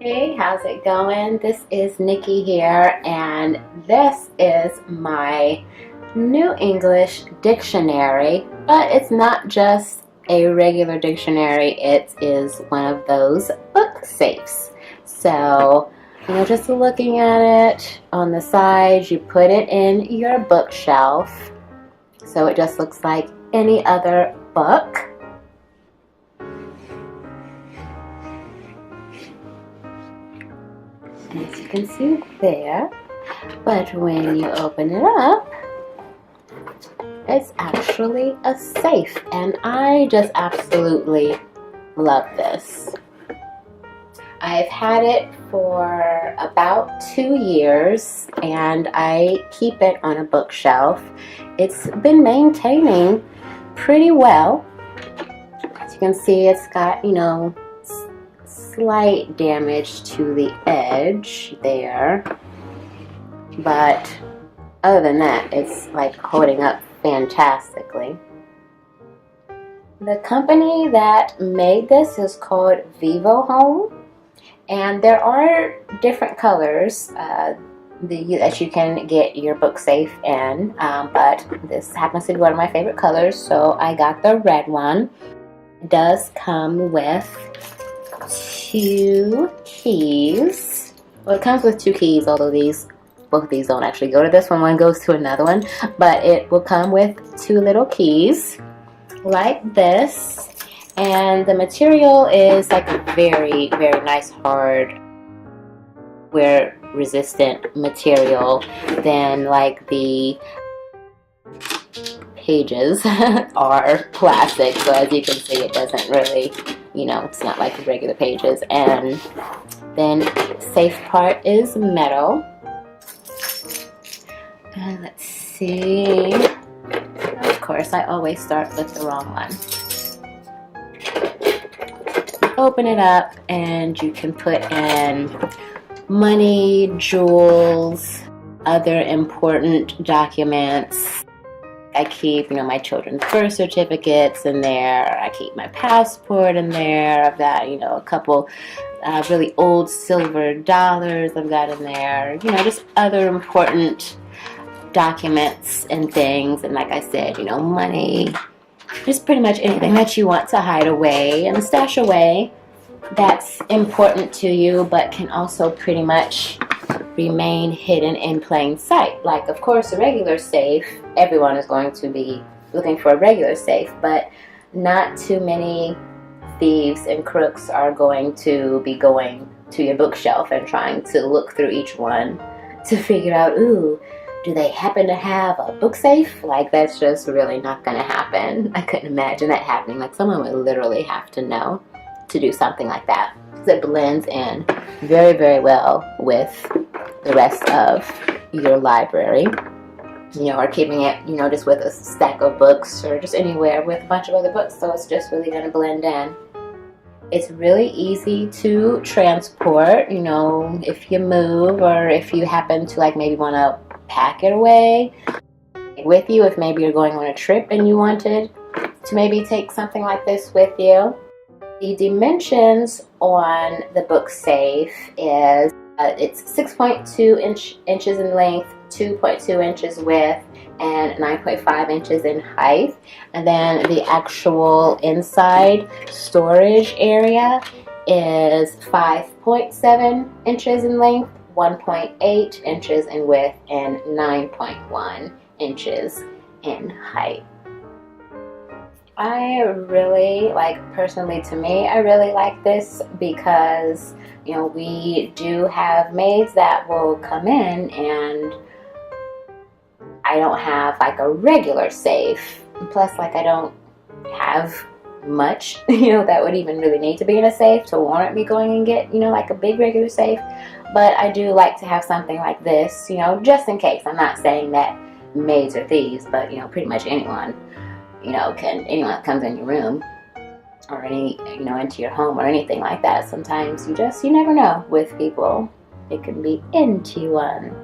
Hey, how's it going? This is Nikki here, and this is my New English dictionary, but it's not just a regular dictionary, it is one of those book safes. So, just looking at it on the side, you put it in your bookshelf, so it just looks like any other book. As you can see there, but when you open it up, it's actually a safe, and I just absolutely love this. I've had it for about 2 years, and I keep it on a bookshelf. It's been maintaining pretty well. As you can see, it's got, slight damage to the edge there, but other than that, it's like holding up fantastically. The company that made this is called Vivo Home, and there are different colors that you can get your book safe in, but this happens to be one of my favorite colors, so I got the red one. It does come with 2 keys. Well, it comes with 2 keys, although both of these don't actually go to this one goes to another one, but it will come with 2 little keys like this, and the material is like a very, very nice hard wear resistant material. Then like the pages are plastic, so as you can see, it doesn't really, it's not like regular pages. And then safe part is metal. And let's see. Of course, I always start with the wrong one. Open it up, and you can put in money, jewels, other important documents. I keep, my children's birth certificates in there. I keep my passport in there. I've got, a couple really old silver dollars I've got in there. Just other important documents and things. And like I said, money, just pretty much anything that you want to hide away and stash away that's important to you, but can also pretty much remain hidden in plain sight. Like, of course, a regular safe, everyone is going to be looking for a regular safe, but not too many thieves and crooks are going to be going to your bookshelf and trying to look through each one to figure out, ooh, do they happen to have a book safe? Like, that's just really not going to happen. I couldn't imagine that happening. Like, someone would literally have to know to do something like that. It blends in very, very well with the rest of your library, or keeping it, just with a stack of books or just anywhere with a bunch of other books, so it's just really going to blend in. It's really easy to transport, if you move, or if you happen to maybe want to pack it away with you, if maybe you're going on a trip and you wanted to maybe take something like this with you. The dimensions on the book safe is it's 6.2 inches in length, 2.2 inches width, and 9.5 inches in height. And then the actual inside storage area is 5.7 inches in length, 1.8 inches in width, and 9.1 inches in height. I really personally, to me, I really like this because, we do have maids that will come in, and I don't have a regular safe. Plus, I don't have much, that would even really need to be in a safe to warrant me going and get, a big regular safe. But I do like to have something like this, just in case. I'm not saying that maids are thieves, but, pretty much anyone. Anyone that comes in your room or into your home or anything like that, sometimes you never know with people. It can be into one.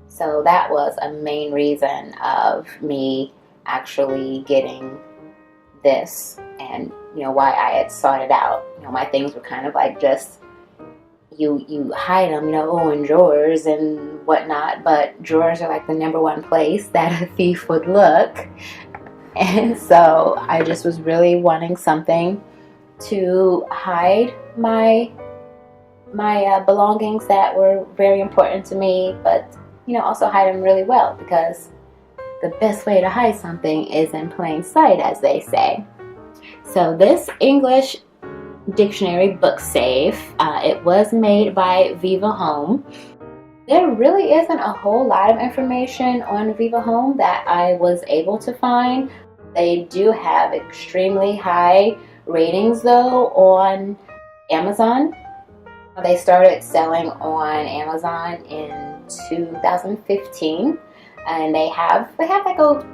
So that was a main reason of me actually getting this, and why I had sought it out. My things were kind of just you hide them, in drawers and whatnot, but drawers are like the #1 place that a thief would look. And so I just was really wanting something to hide my belongings that were very important to me, but also hide them really well, because the best way to hide something is in plain sight, as they say. So this English dictionary book safe, it was made by Viva Home. There really isn't a whole lot of information on Viva Home that I was able to find. They do have extremely high ratings though on Amazon. They started selling on Amazon in 2015, and they have like a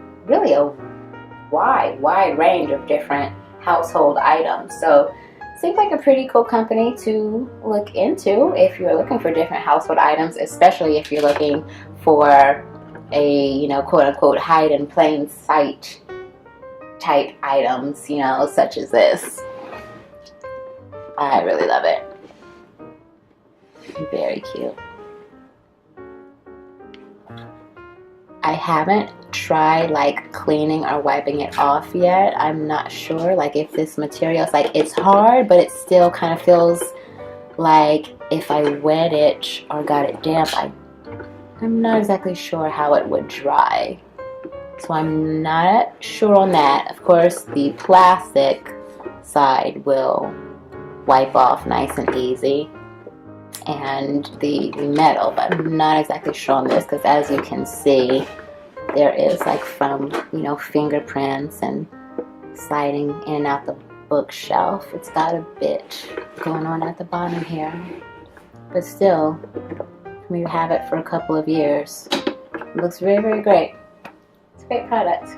wide range of different household items. So seems like a pretty cool company to look into if you're looking for different household items, especially if you're looking for a, quote-unquote hide in plain sight type items, such as this. I really love it. Very cute. I haven't tried like cleaning or wiping it off yet. I'm not sure like if this material is like, it's hard, but it still kind of feels like if I wet it or got it damp, I'm not exactly sure how it would dry. So I'm not sure on that. Of course, the plastic side will wipe off nice and easy, and the metal, but I'm not exactly sure on this, because as you can see, there is like from fingerprints and sliding in and out the bookshelf. It's got a bit going on at the bottom here, but still, we have it for a couple of years. It looks very, very great. It's a great product.